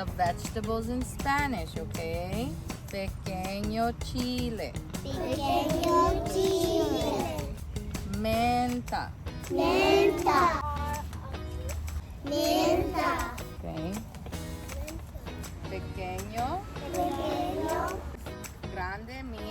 the vegetables in Spanish, okay? Pequeño chile. Pequeño chile. Menta. Menta. Menta. Okay. Pequeño. Pequeño. Grande means